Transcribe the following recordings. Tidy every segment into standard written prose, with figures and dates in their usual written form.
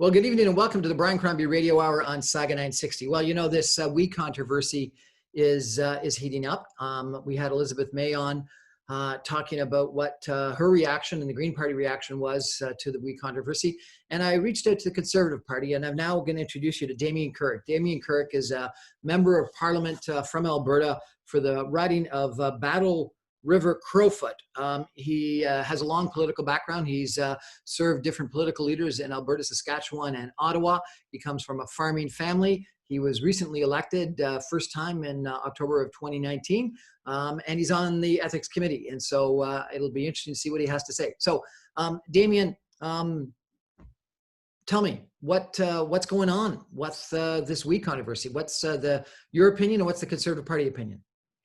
Well, good evening and welcome to the Brian Crombie Radio Hour on Saga 960. Well, you know, this wheat controversy is heating up. We had Elizabeth May on talking about what her reaction and the Green Party reaction was to the wheat controversy. And I reached out to the Conservative Party, and I'm now going to introduce you to Damien Kurek. Damien Kurek is a member of Parliament from Alberta for the riding of Battle River Crowfoot. He has a long political background. He's served different political leaders in Alberta, Saskatchewan, and Ottawa. He comes from a farming family. He was recently elected first time in October of 2019, and he's on the Ethics Committee. And so it'll be interesting to see what he has to say. So, Damien, tell me what's going on with this wheat controversy. What's your opinion, and what's the Conservative Party opinion?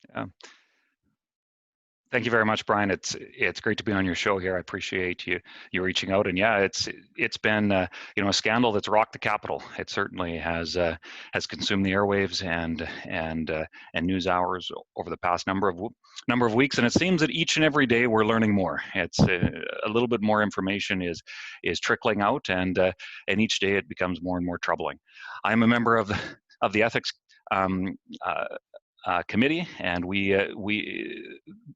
Yeah. Thank you very much, Brian. It's great to be on your show here. I appreciate you reaching out. And yeah, it's been a scandal that's rocked the Capitol. It certainly has consumed the airwaves and news hours over the past number of weeks. And it seems that each and every day we're learning more. It's a little bit more information is trickling out, and each day it becomes more and more troubling. I'm a member of the ethics committee, and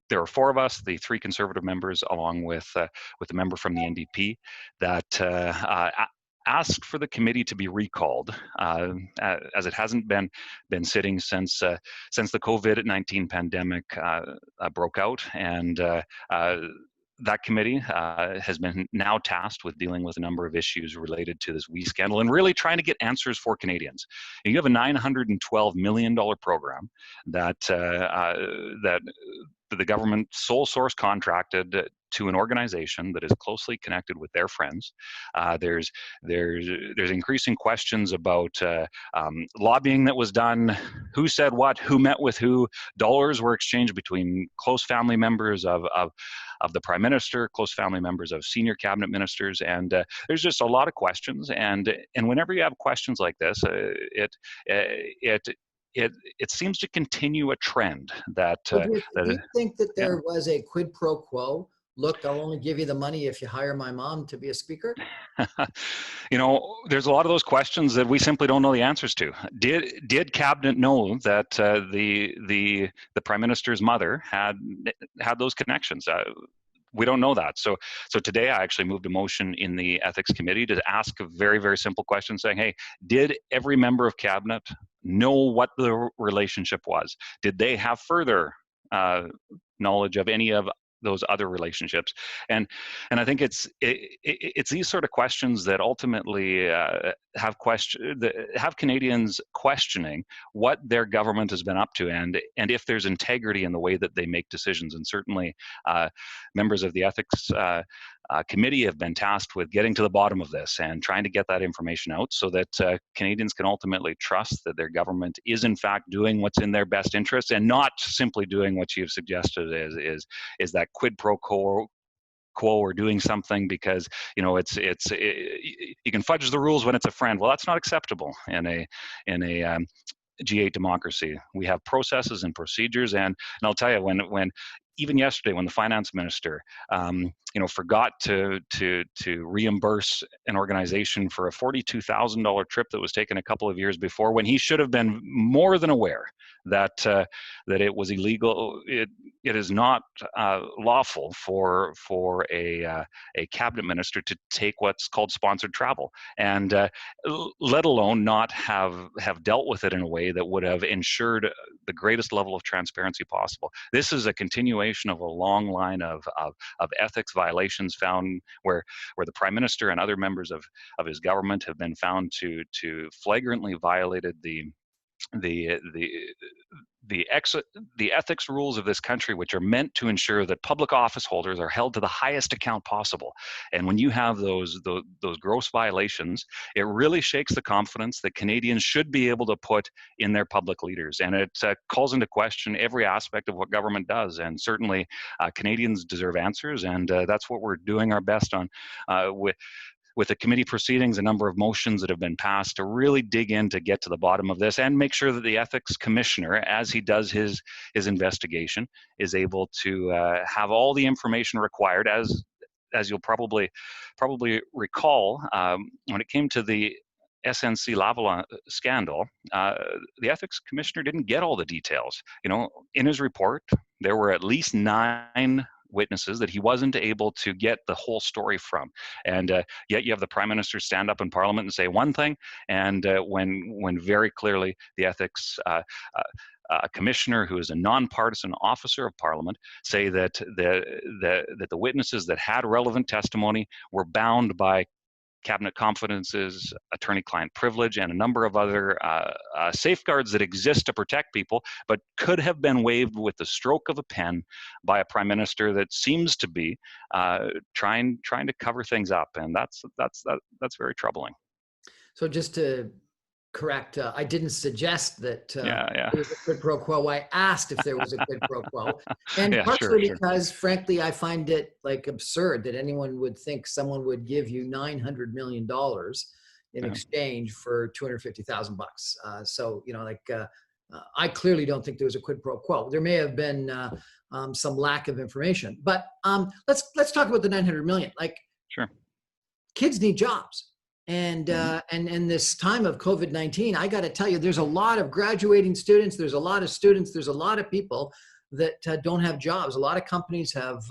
there are four of us, the three Conservative members, along with the member from the NDP, that asked for the committee to be recalled, as it hasn't been sitting since the COVID-19 pandemic broke out, and that committee has been now tasked with dealing with a number of issues related to this wheat scandal and really trying to get answers for Canadians. And you have a $912 million program that the government sole source contracted to an organization that is closely connected with their friends. There's increasing questions about lobbying that was done, who said what, who met with who, dollars were exchanged between close family members of the Prime Minister, close family members of senior cabinet ministers, and there's just a lot of questions. And whenever you have questions like this, it seems to continue a trend that. Do you think that there was a quid pro quo? Look, I'll only give you the money if you hire my mom to be a speaker. There's a lot of those questions that we simply don't know the answers to. Did cabinet know that the Prime Minister's mother had those connections? We don't know that. So today I actually moved a motion in the Ethics Committee to ask a very, very simple question saying, hey, did every member of cabinet know what the relationship was? Did they have further knowledge of any of those other relationships? And I think it's these sort of questions that ultimately have Canadians questioning what their government has been up to, and if there's integrity in the way that they make decisions. And certainly members of the ethics committee have been tasked with getting to the bottom of this and trying to get that information out so that Canadians can ultimately trust that their government is in fact doing what's in their best interest, and not simply doing what you've suggested is that quid pro quo or doing something because you can fudge the rules when it's a friend. Well, that's not acceptable in a G8 democracy. We have processes and procedures, and I'll tell you, when even yesterday, when the finance minister, forgot to reimburse an organization for a $42,000 trip that was taken a couple of years before, when he should have been more than aware that it was illegal. It is not lawful for a cabinet minister to take what's called sponsored travel, and let alone not have dealt with it in a way that would have ensured the greatest level of transparency possible. This is a continuation of a long line of ethics violations found where the Prime Minister and other members of his government have been found to flagrantly violated the ethics rules of this country, which are meant to ensure that public office holders are held to the highest account possible. And when you have those gross violations, it really shakes the confidence that Canadians should be able to put in their public leaders. And it calls into question every aspect of what government does. And certainly Canadians deserve answers. And that's what we're doing our best on with the committee proceedings, a number of motions that have been passed to really dig in to get to the bottom of this and make sure that the ethics commissioner, as he does his investigation, is able to have all the information required, as as you'll probably recall, when it came to the SNC Lavalin scandal, the ethics commissioner didn't get all the details. In his report, there were at least 9 witnesses that he wasn't able to get the whole story from, and yet you have the Prime Minister stand up in Parliament and say one thing, and when very clearly the ethics commissioner, who is a nonpartisan officer of Parliament, say that the witnesses that had relevant testimony were bound by cabinet confidences, attorney-client privilege, and a number of other safeguards that exist to protect people, but could have been waived with the stroke of a pen by a prime minister that seems to be trying to cover things up, and that's very troubling. So just to correct, I didn't suggest that Yeah. there was a quid pro quo. I asked if there was a quid pro quo, and Yeah, partially sure. because, frankly, I find it absurd that anyone would think someone would give you $900 million in exchange for $250,000. So I clearly don't think there was a quid pro quo. There may have been some lack of information, but let's talk about the $900 million. Sure. Kids need jobs. And in this time of COVID-19, I got to tell you, there's a lot of graduating students. There's a lot of students. There's a lot of people that don't have jobs. A lot of companies have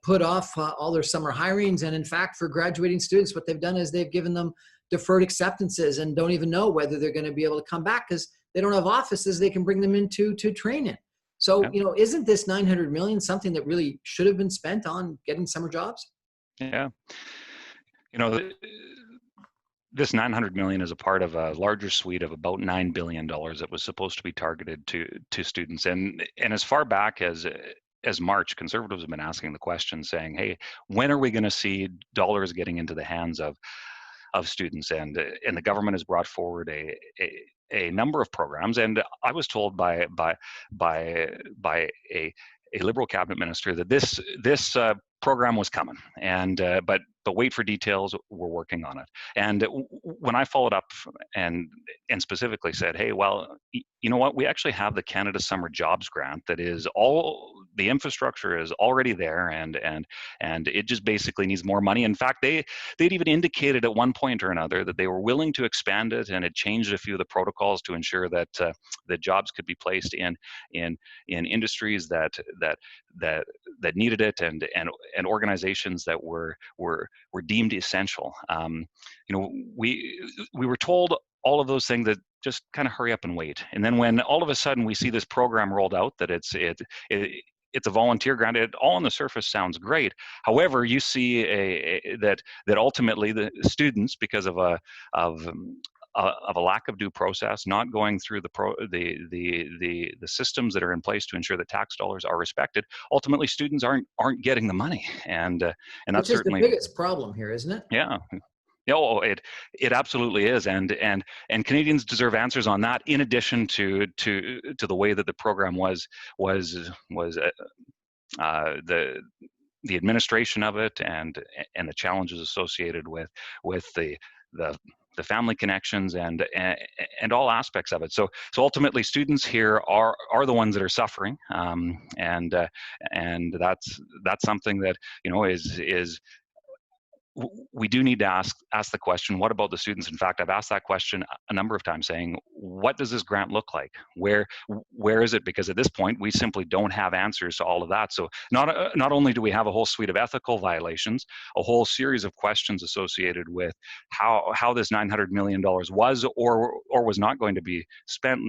put off all their summer hirings. And in fact, for graduating students, what they've done is they've given them deferred acceptances and don't even know whether they're going to be able to come back because they don't have offices they can bring them into to train in. So, isn't this $900 million something that really should have been spent on getting summer jobs? Yeah. This $900 million is a part of a larger suite of about $9 billion that was supposed to be targeted to students. And as far back as March, Conservatives have been asking the question, saying, "Hey, when are we going to see dollars getting into the hands of students?" And the government has brought forward a number of programs. And I was told by a Liberal cabinet minister that this program was coming, and but wait for details. We're working on it. And when I followed up and specifically said, "Hey, well, you know what? We actually have the Canada Summer Jobs Grant that is all the infrastructure is already there, and it just basically needs more money." In fact, they'd even indicated at one point or another that they were willing to expand it, and had changed a few of the protocols to ensure that that jobs could be placed in industries that needed it, and organizations that were deemed essential. We were told all of those things, that just kind of hurry up and wait. And then when all of a sudden we see this program rolled out, that it's a volunteer grant, it all on the surface sounds great. However, you see that ultimately the students, because of a lack of due process, not going through the systems that are in place to ensure that tax dollars are respected, ultimately students aren't getting the money, and that's certainly the biggest problem here, isn't it? Yeah. Oh, it absolutely is, and Canadians deserve answers on that. In addition to the way that the program was the administration of it, and the challenges associated with the family connections and all aspects of it. So ultimately, students here are the ones that are suffering, and that's something that is. We do need to ask the question, what about the students? In fact, I've asked that question a number of times, saying, what does this grant look like? Where is it? Because at this point, we simply don't have answers to all of that. So not only do we have a whole suite of ethical violations, a whole series of questions associated with how this $900 million was or was not going to be spent.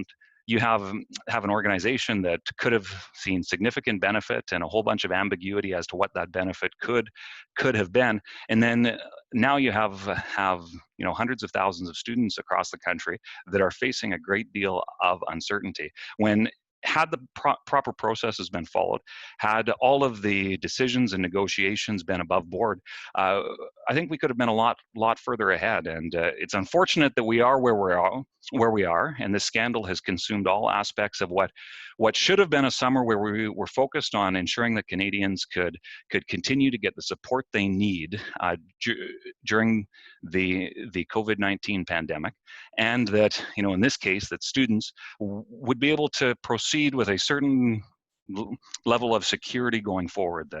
You have an organization that could have seen significant benefit, and a whole bunch of ambiguity as to what that benefit could have been. And then now you have hundreds of thousands of students across the country that are facing a great deal of uncertainty. When had the proper processes been followed, had all of the decisions and negotiations been above board, I think we could have been a lot further ahead. And it's unfortunate that we are where we are, and this scandal has consumed all aspects of what should have been a summer where we were focused on ensuring that Canadians could continue to get the support they need during the COVID-19 pandemic, and that in this case, that students would be able to proceed with a certain level of security going forward.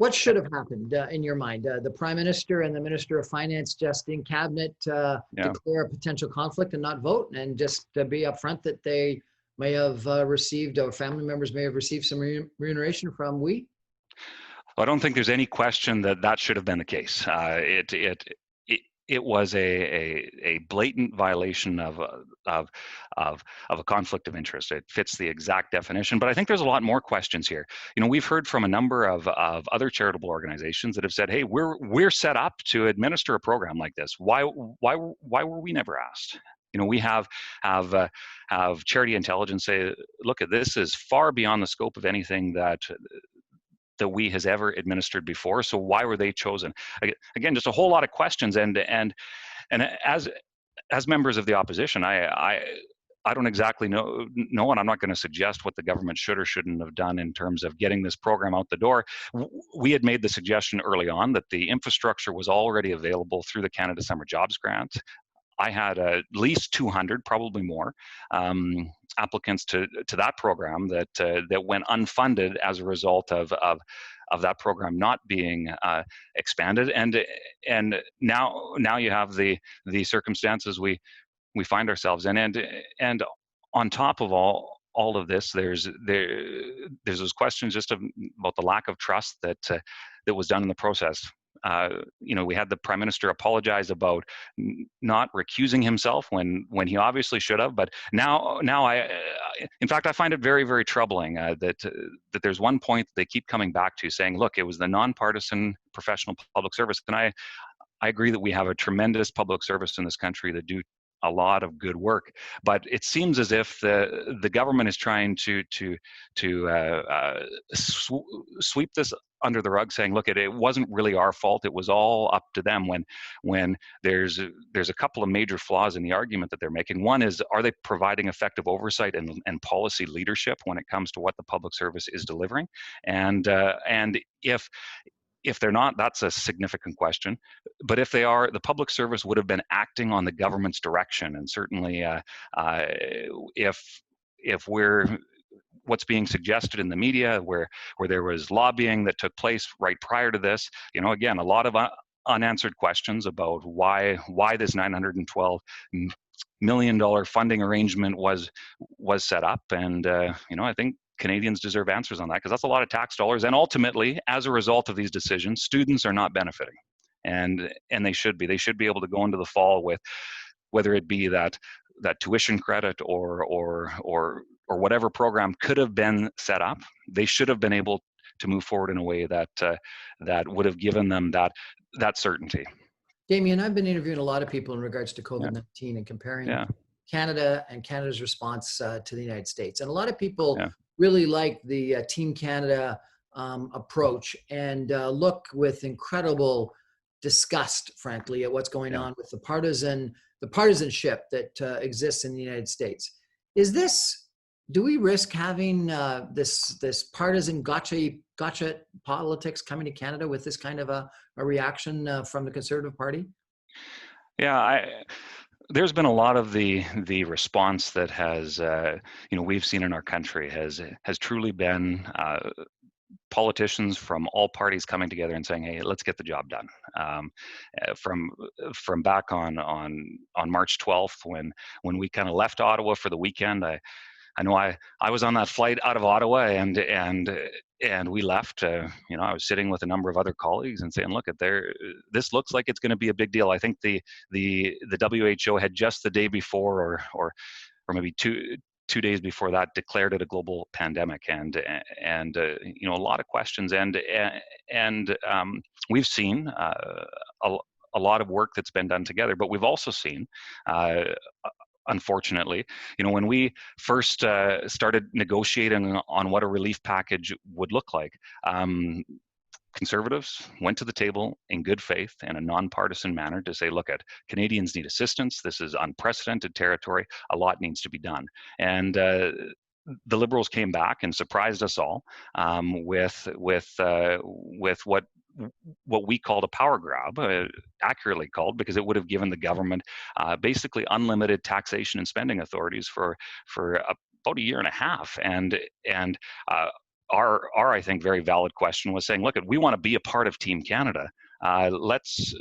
What should have happened in your mind? The Prime Minister and the Minister of Finance just in cabinet Yeah. declare a potential conflict and not vote, and just be upfront that they may have received, or family members may have received some remuneration from we. I don't think there's any question that that should have been the case. It was a blatant violation of a conflict of interest. It fits the exact definition. But I think there's a lot more questions here. You know, we've heard from a number of other charitable organizations that have said, "Hey, we're set up to administer a program like this. Why were we never asked?" You know, we have Charity Intelligence say, "Look, this is far beyond the scope of anything that we has ever administered before. So why were they chosen?" Again, just a whole lot of questions. And as members of the opposition, I don't exactly know, and I'm not going to suggest what the government should or shouldn't have done in terms of getting this program out the door. We had made the suggestion early on that the infrastructure was already available through the Canada Summer Jobs Grant. I had at least 200, probably more, applicants to that program that went unfunded as a result of that program not being expanded. And now you have the circumstances we find ourselves in, and on top of all of this, there's those questions just about the lack of trust that was done in the process. You know, we had the Prime Minister apologize about not recusing himself when he obviously should have. But now in fact, I find it very, very troubling that there's one point they keep coming back to, saying, "Look, it was the nonpartisan professional public service." And I agree that we have a tremendous public service in this country that do a lot of good work, but it seems as if the government is trying to sweep this under the rug, saying, "Look, it wasn't really our fault. It was all up to them." When there's a couple of major flaws in the argument that they're making. One is, are they providing effective oversight and policy leadership when it comes to what the public service is delivering? And if they're not, that's a significant question. But if they are, the public service would have been acting on the government's direction. And certainly, if we're what's being suggested in the media, where there was lobbying that took place right prior to this, you know, again, a lot of unanswered questions about why this $912 million funding arrangement was set up. And you know, I think Canadians deserve answers on that, because that's a lot of tax dollars. And ultimately, as a result of these decisions, students are not benefiting, and they should be. They should be able to go into the fall with, whether it be that tuition credit or whatever program could have been set up. They should have been able to move forward in a way that would have given them that certainty. Damien, I've been interviewing a lot of people in regards to COVID-19 and comparing Canada and Canada's response to the United States. And a lot of people really like the Team Canada approach, and look with incredible disgust, frankly, at what's going on with the partisanship that exists in the United States. Do we risk having this partisan gotcha politics coming to Canada with this kind of a reaction from the Conservative Party? Yeah, there's been a lot of the response that has we've seen in our country has truly been politicians from all parties coming together and saying, "Hey, let's get the job done." From back on March 12th, when we kind of left Ottawa for the weekend, I know I was on that flight out of Ottawa, and we left. I was sitting with a number of other colleagues and saying, "Look, this looks like it's going to be a big deal." I think the WHO had just the day before, or maybe two days before that, declared it a global pandemic, and a lot of questions, and we've seen a lot of work that's been done together, but we've also seen. Unfortunately, when we first started negotiating on what a relief package would look like, Conservatives went to the table in good faith in a nonpartisan manner to say, "Look, Canadians need assistance. This is unprecedented territory. A lot needs to be done." And the Liberals came back and surprised us all with what we called a power grab, accurately called, because it would have given the government basically unlimited taxation and spending authorities for about a year and a half. And our I think very valid question was saying, look, we want to be a part of Team Canada. Let's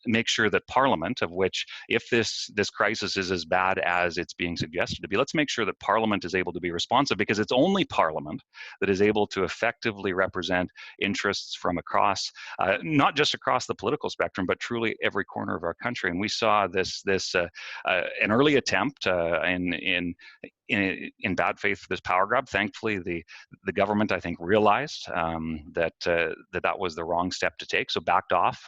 make sure that Parliament, of which, if this crisis is as bad as it's being suggested to be, let's make sure that Parliament is able to be responsive, because it's only Parliament that is able to effectively represent interests from across, not just across the political spectrum, but truly every corner of our country. And we saw an early attempt in bad faith for this power grab. Thankfully, the government, I think, realized that was the wrong step to take, so backed off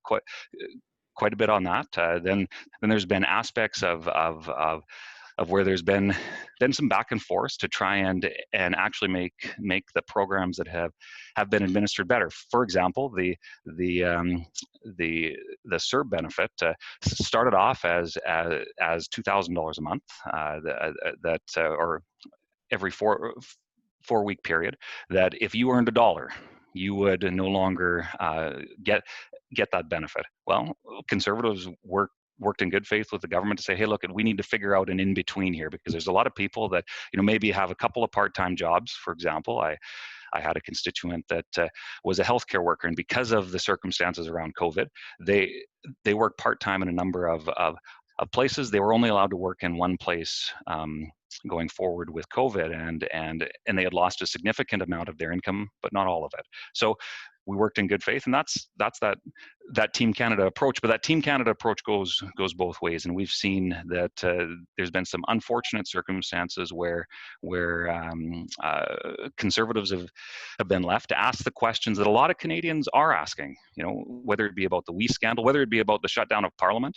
quite a bit on that. Then there's been aspects of where there's been some back and forth to try and actually make the programs that have been administered better. For example, the CERB benefit started off as $2,000 a month, or every 4-week period, that if you earned $1, you would no longer get that benefit. Well, Conservatives worked in good faith with the government to say, hey, look, we need to figure out an in-between here, because there's a lot of people that, maybe have a couple of part-time jobs. For example, I had a constituent that was a healthcare worker, and because of the circumstances around COVID, they worked part-time in a number of places. They were only allowed to work in one place going forward with COVID, and they had lost a significant amount of their income, but not all of it. So we worked in good faith, and that's that Team Canada approach. But that Team Canada approach goes both ways, and we've seen that there's been some unfortunate circumstances where Conservatives have been left to ask the questions that a lot of Canadians are asking. Whether it be about the WE scandal, whether it be about the shutdown of Parliament.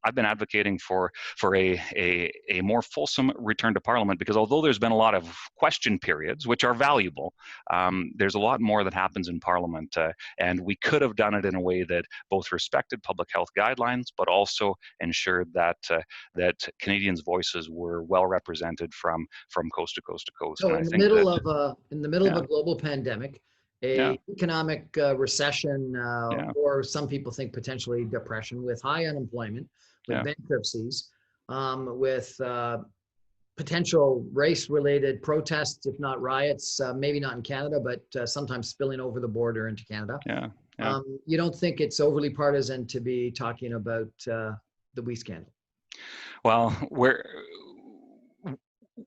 I've been advocating for a more fulsome return to Parliament, because although there's been a lot of question periods, which are valuable, there's a lot more that happens in Parliament, and we could have done it in a way that both respected public health guidelines, but also ensured that Canadians' voices were well represented from coast to coast to coast. So and in I the think middle that, of a yeah, global pandemic, yeah, economic recession, yeah, or some people think potentially depression, with high unemployment, with yeah. bankruptcies, with potential race-related protests, if not riots, maybe not in Canada, but sometimes spilling over the border into Canada. Yeah, yeah. You don't think it's overly partisan to be talking about the WE scandal? Well,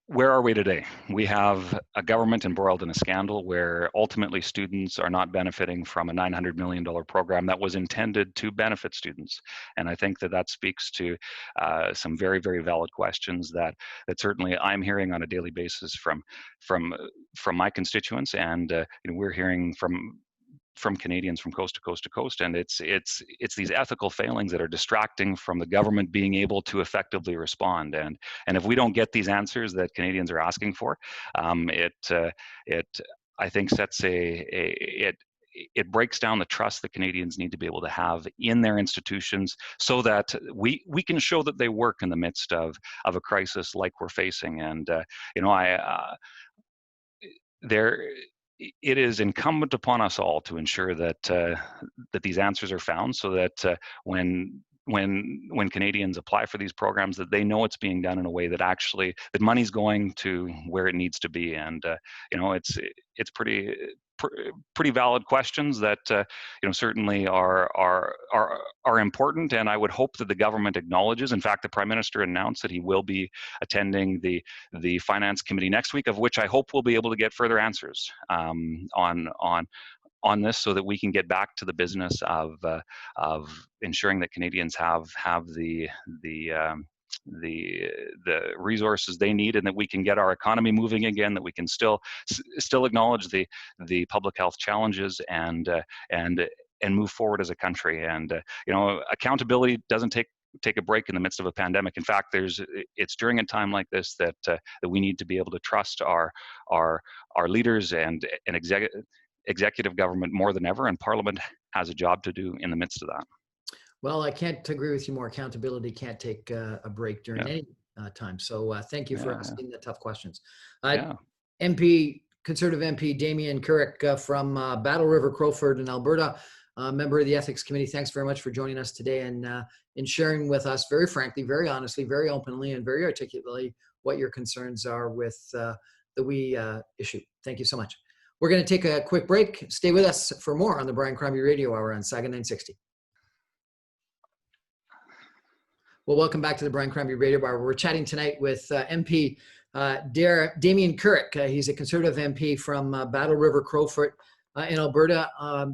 where are we today? We have a government embroiled in a scandal where ultimately students are not benefiting from a $900 million program that was intended to benefit students. And I think that speaks to some very, very valid questions that certainly I'm hearing on a daily basis from my constituents, and we're hearing from Canadians from coast to coast to coast. And it's these ethical failings that are distracting from the government being able to effectively respond. And if we don't get these answers that Canadians are asking for, it I think sets it breaks down the trust that Canadians need to be able to have in their institutions, so that we can show that they work in the midst of a crisis like we're facing. And it is incumbent upon us all to ensure that these answers are found, so that when Canadians apply for these programs, that they know it's being done in a way that money's going to where it needs to be. And it's pretty valid questions that certainly are important, and I would hope that the government acknowledges. In fact, the Prime Minister announced that he will be attending the Finance Committee next week, of which I hope we'll be able to get further answers on this, so that we can get back to the business of ensuring that Canadians have the resources they need, and that we can get our economy moving again, that we can still acknowledge the public health challenges and move forward as a country. And accountability doesn't take a break in the midst of a pandemic. In fact, it's during a time like this that we need to be able to trust our leaders and executive government more than ever, and Parliament has a job to do in the midst of that. Well, I can't agree with you more. Accountability can't take a break during any time. So thank you for asking the tough questions. MP, Conservative MP Damien Kurek from Battle River, Crowford in Alberta, member of the Ethics Committee. Thanks very much for joining us today and sharing with us very frankly, very honestly, very openly, and very articulately what your concerns are with the that we issue. Thank you so much. We're going to take a quick break. Stay with us for more on the Brian Crombie Radio Hour on Saga 960. Well, welcome back to the Brian Crombie Radio Hour. We're chatting tonight with MP Damien Kurek. He's a Conservative MP from Battle River Crowfoot in Alberta.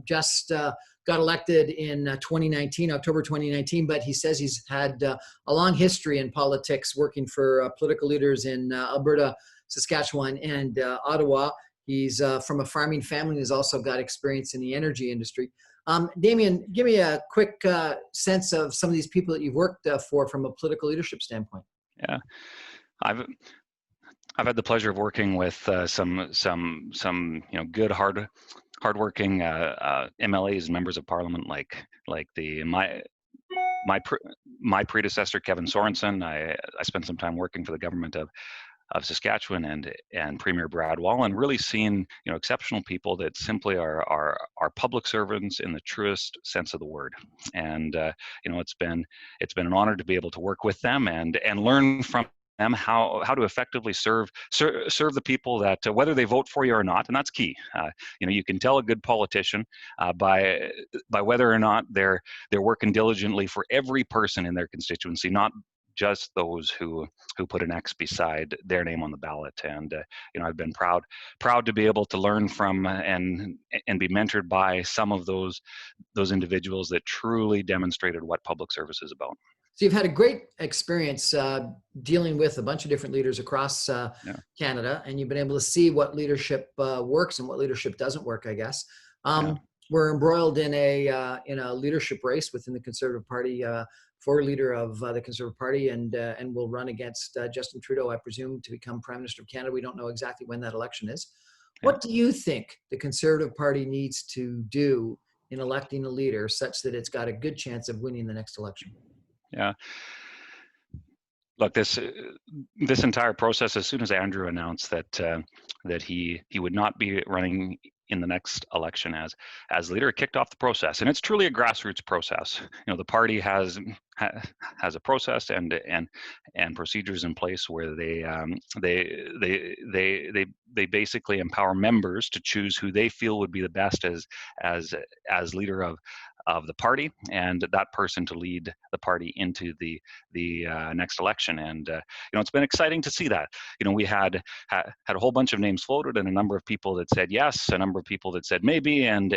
Just got elected in 2019, October 2019, but he says he's had a long history in politics, working for political leaders in Alberta, Saskatchewan, and Ottawa. He's from a farming family and has also got experience in the energy industry. Damien, give me a quick sense of some of these people that you've worked for from a political leadership standpoint. Yeah, I've had the pleasure of working with some good hardworking MLAs and members of parliament like my predecessor Kevin Sorensen. I spent some time working for the government of Saskatchewan and Premier Brad Wall, and really seen exceptional people that simply are public servants in the truest sense of the word. And it's been an honor to be able to work with them and learn from them how to effectively serve the people that whether they vote for you or not, and that's key. You can tell a good politician by whether or not they're working diligently for every person in their constituency, not just those who put an X beside their name on the ballot. And I've been proud to be able to learn from and be mentored by some of those individuals that truly demonstrated what public service is about. So you've had a great experience dealing with a bunch of different leaders across Canada, and you've been able to see what leadership works and what leadership doesn't work, I guess. We're embroiled in a leadership race within the Conservative Party for leader of the Conservative Party, and will run against Justin Trudeau, I presume, to become Prime Minister of Canada. We don't know exactly when that election is. Yeah. What do you think the Conservative Party needs to do in electing a leader such that it's got a good chance of winning the next election? Yeah. Look, this entire process, as soon as Andrew announced that he would not be running in the next election as leader, it kicked off the process, and it's truly a grassroots process. The party has a process and procedures in place where they basically empower members to choose who they feel would be the best as leader of the party, and that person to lead the party into the next election. And it's been exciting to see that. We had a whole bunch of names floated, and a number of people that said yes, a number of people that said maybe, and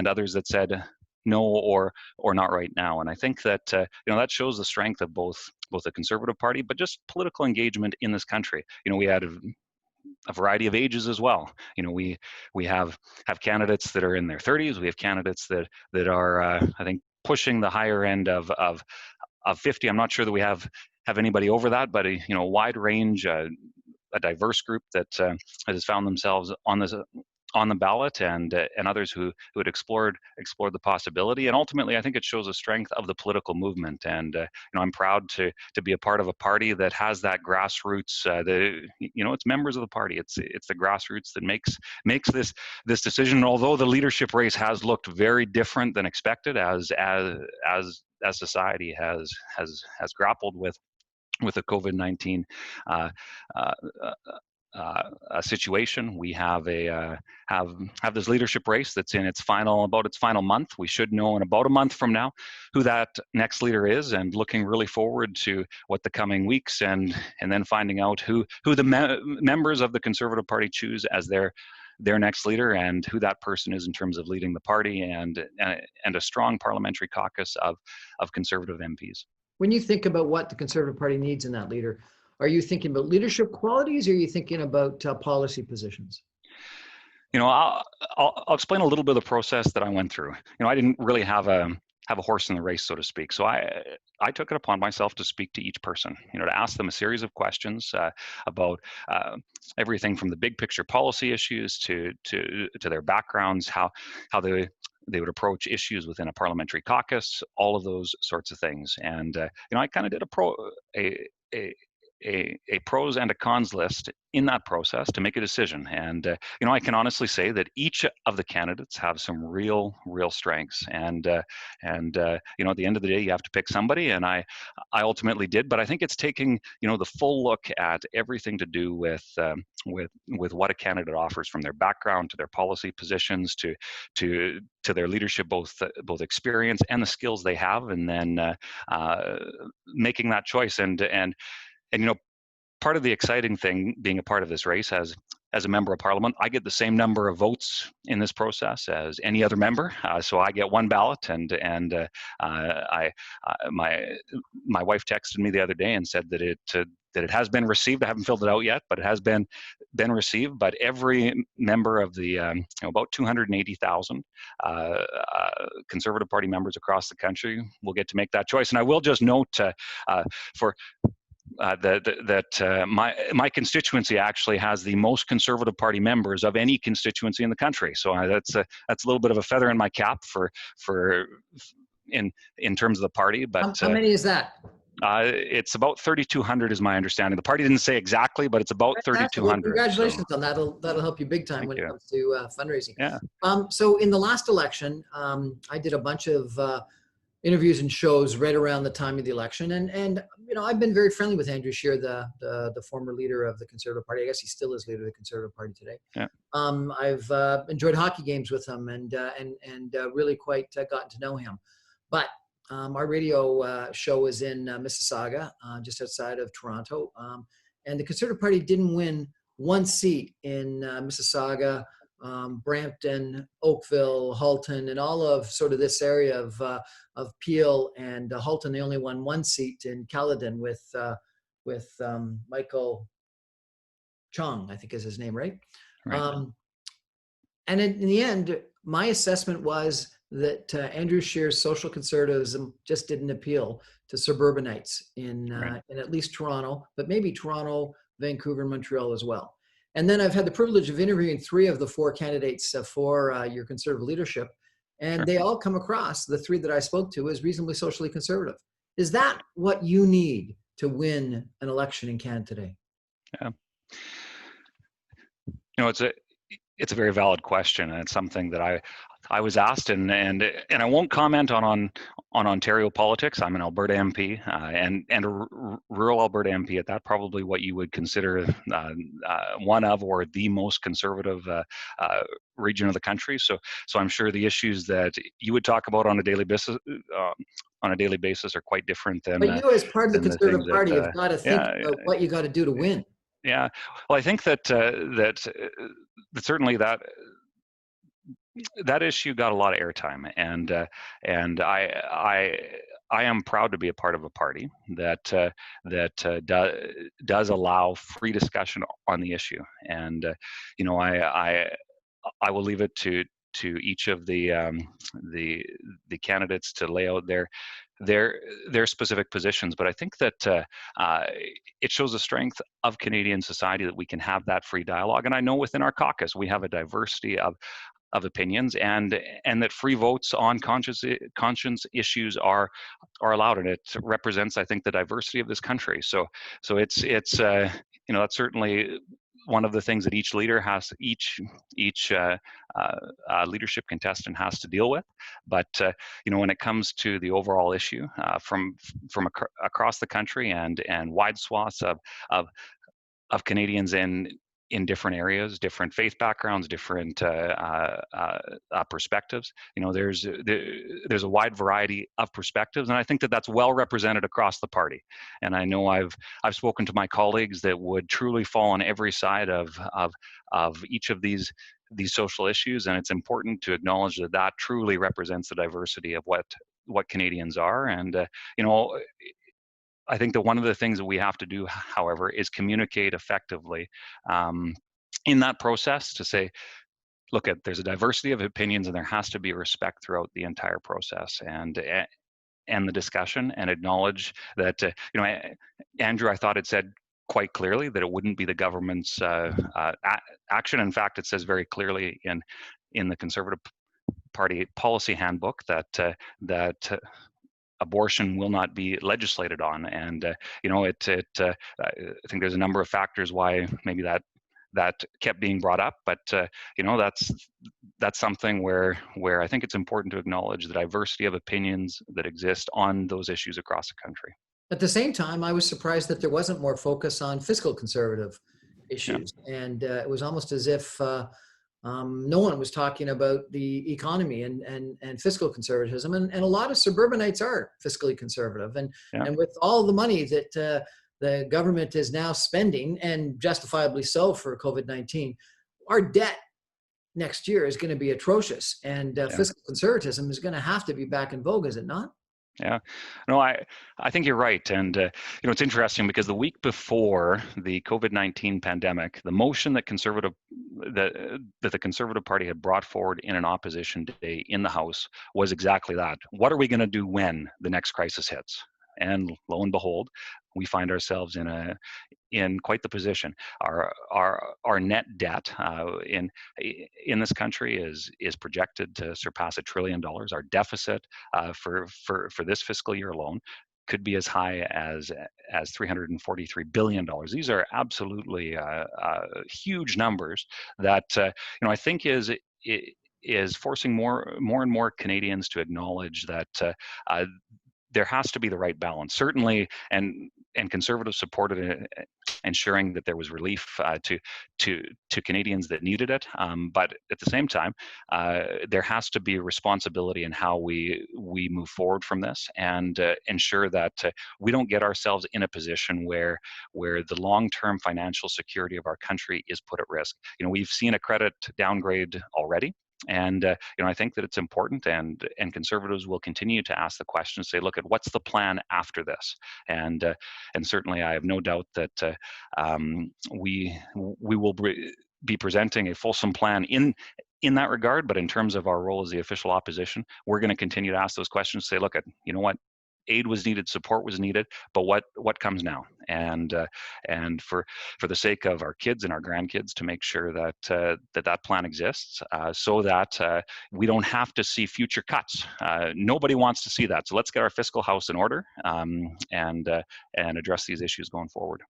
others that said no or not right now. And I think that that shows the strength of both the Conservative Party, but just political engagement in this country. We had a variety of ages as well. We have candidates that are in their 30s. We have candidates that are I think pushing the higher end of 50. I'm not sure that we have anybody over that, but a wide range, a diverse group that has found themselves on the ballot, and others who had explored the possibility. And ultimately, I think it shows the strength of the political movement. And I'm proud to be a part of a party that has that grassroots. It's members of the party. It's the grassroots that makes this decision. And although the leadership race has looked very different than expected, as society has grappled with the COVID-19 situation, we have this leadership race that's in its final month. We should know in about a month from now who that next leader is, and looking really forward to what the coming weeks and then finding out who the members of the Conservative Party choose as their next leader, and who that person is in terms of leading the party, and a strong parliamentary caucus of Conservative MPs. When you think about what the Conservative Party needs in that leader, are you thinking about leadership qualities, or are you thinking about policy positions? I'll explain a little bit of the process that I went through. I didn't really have a horse in the race, so to speak. So I took it upon myself to speak to each person, to ask them a series of questions about everything from the big picture policy issues to their backgrounds, how they would approach issues within a parliamentary caucus, all of those sorts of things. And I kind of did a pros and a cons list in that process to make a decision. And I can honestly say that each of the candidates have some real strengths. And at the end of the day, you have to pick somebody. And I ultimately did. But I think it's taking the full look at everything to do with what a candidate offers, from their background to their policy positions to their leadership, both experience and the skills they have, and then making that choice. And part of the exciting thing being a part of this race as a member of parliament, I get the same number of votes in this process as any other member. So I get one ballot, and my wife texted me the other day and said that it has been received. I haven't filled it out yet, but it has been received. But every member of the about 280,000 Conservative Party members across the country will get to make that choice. And I will just note for that my constituency actually has the most Conservative Party members of any constituency in the country. So that's a little bit of a feather in my cap for in terms of the party. But how many is that? It's about 3,200 is my understanding. The party didn't say exactly, but it's about 3,200. Well, congratulations on that. That'll help you big time Thank when you. it comes to fundraising. Yeah. So in the last election, I did a bunch of interviews and shows right around the time of the election, and I've been very friendly with Andrew Scheer, the former leader of the Conservative Party. I guess he still is leader of the Conservative Party today. Yeah. I've enjoyed hockey games with him and really quite gotten to know him. But our radio show is in Mississauga, just outside of Toronto, and the Conservative Party didn't win one seat in Mississauga, Brampton, Oakville, Halton, and all of sort of this area of Peel and Halton. They only won one seat in Caledon with Michael Chong, I think is his name, right? Right. And in the end, my assessment was that Andrew Scheer's social conservatism just didn't appeal to suburbanites in at least Toronto, but maybe Toronto, Vancouver, and Montreal as well. And then I've had the privilege of interviewing 3 of the 4 candidates for your Conservative leadership, and they all come across, the 3 that I spoke to, as reasonably socially conservative. Is that what you need to win an election in Canada today? Yeah. It's a very valid question, and it's something that I was asked, and I won't comment on Ontario politics. I'm an Alberta MP, and a rural Alberta MP at that, probably what you would consider one of or the most conservative region of the country. So I'm sure the issues that you would talk about on a daily basis are quite different than. But you, as part of the Conservative Party, have got to think about what you got to do to win. Yeah, well, I think that certainly that issue got a lot of airtime, and I am proud to be a part of a party that does allow free discussion on the issue, and I will leave it to each of the candidates to lay out their specific positions. But I think that it shows the strength of Canadian society that we can have that free dialogue. And I know within our caucus we have a diversity of opinions, and that free votes on conscience issues are allowed, and it represents, I think, the diversity of this country. So it's that's certainly one of the things that each leader has, each leadership contestant has to deal with. But when it comes to the overall issue, from across the country and wide swaths of Canadians in different areas, different faith backgrounds, different perspectives. There's a wide variety of perspectives, and I think that that's well represented across the party. And I know I've spoken to my colleagues that would truly fall on every side of each of these social issues, and it's important to acknowledge that truly represents the diversity of what Canadians are. And I think that one of the things that we have to do, however, is communicate effectively in that process to say, look, there's a diversity of opinions, and there has to be respect throughout the entire process and the discussion, and acknowledge that, Andrew, I thought, had said quite clearly that it wouldn't be the government's action. In fact, it says very clearly in the Conservative Party policy handbook that abortion will not be legislated on. And I think there's a number of factors why maybe that kept being brought up, but that's something where I think it's important to acknowledge the diversity of opinions that exist on those issues across the country. At the same time, I was surprised that there wasn't more focus on fiscal conservative Yeah. issues. And it was almost as if no one was talking about the economy and fiscal conservatism. And a lot of suburbanites are fiscally conservative. Yeah. And with all the money that the government is now spending, and justifiably so for COVID-19, our debt next year is going to be atrocious. And fiscal conservatism is going to have to be back in vogue, is it not? Yeah, no, I think you're right. And, it's interesting because the week before the COVID-19 pandemic, the motion that the Conservative Party had brought forward in an opposition day in the House was exactly that. What are we going to do when the next crisis hits? And lo and behold, we find ourselves in quite the position. Our net debt in this country is projected to surpass $1 trillion. Our deficit for this fiscal year alone could be as high as $343 billion. These are absolutely huge numbers that I think is forcing more and more Canadians to acknowledge that there has to be the right balance. Certainly, and Conservatives supported ensuring that there was relief to Canadians that needed it. But at the same time, there has to be a responsibility in how we move forward from this, and ensure that we don't get ourselves in a position where the long-term financial security of our country is put at risk. We've seen a credit downgrade already. And I think that it's important, and Conservatives will continue to ask the question, say, look at what's the plan after this, and certainly I have no doubt that we will be presenting a fulsome plan in that regard. But in terms of our role as the official opposition, we're going to continue to ask those questions, say, look at what. Aid was needed, support was needed, but what comes now? And for the sake of our kids and our grandkids, to make sure that that plan exists, so that we don't have to see future cuts. Nobody wants to see that. So let's get our fiscal house in order, and address these issues going forward.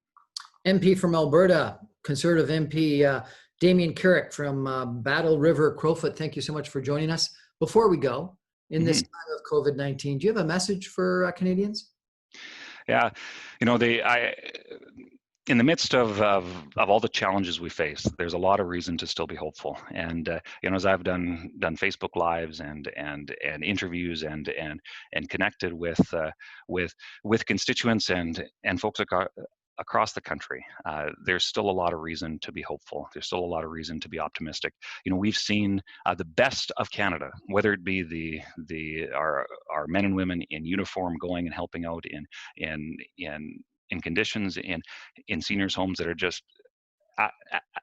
MP from Alberta, Conservative MP Damien Kurek from Battle River, Crowfoot. Thank you so much for joining us. Before we go, in this time of COVID-19, do you have a message for Canadians? Yeah, in the midst of all the challenges we face, there's a lot of reason to still be hopeful. And as I've done Facebook Lives and interviews and connected with constituents and folks across the country, there's still a lot of reason to be hopeful. There's still a lot of reason to be optimistic. We've seen the best of Canada, whether it be our men and women in uniform going and helping out in conditions in seniors' homes that are just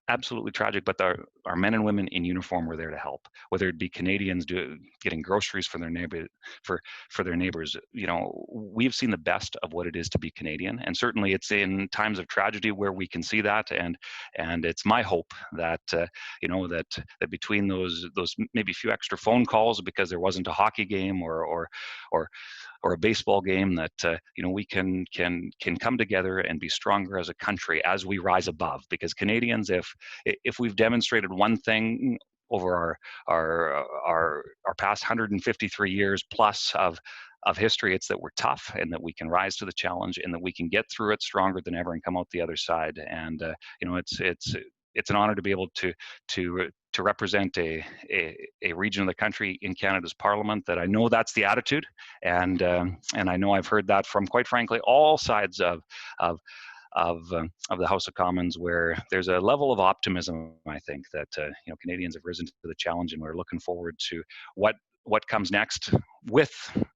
absolutely tragic, but our men and women in uniform were there to help. Whether it be Canadians getting groceries for their neighbors, we've seen the best of what it is to be Canadian, and certainly it's in times of tragedy where we can see that. And it's my hope that that between those maybe few extra phone calls because there wasn't a hockey game or a baseball game, that we can come together and be stronger as a country as we rise above. Because Canadians, if we've demonstrated one thing over our past 153 years plus of history, it's that we're tough, and that we can rise to the challenge, and that we can get through it stronger than ever and come out the other side. And it's an honor to be able to represent a region of the country in Canada's Parliament that I know that's the attitude, and I know I've heard that from, quite frankly, all sides of the House of Commons, where there's a level of optimism. I think that Canadians have risen to the challenge, and we're looking forward to what comes next, with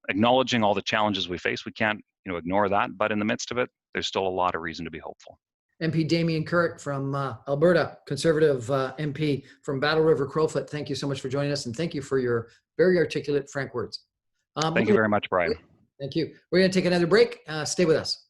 acknowledging all the challenges we face. We can't ignore that, but in the midst of it, there's still a lot of reason to be hopeful. MP Damien Kurek from Alberta, Conservative MP from Battle River, Crowfoot. Thank you so much for joining us, and thank you for your very articulate, frank words. Thank you very much, Brian. Thank you. We're going to take another break. Stay with us.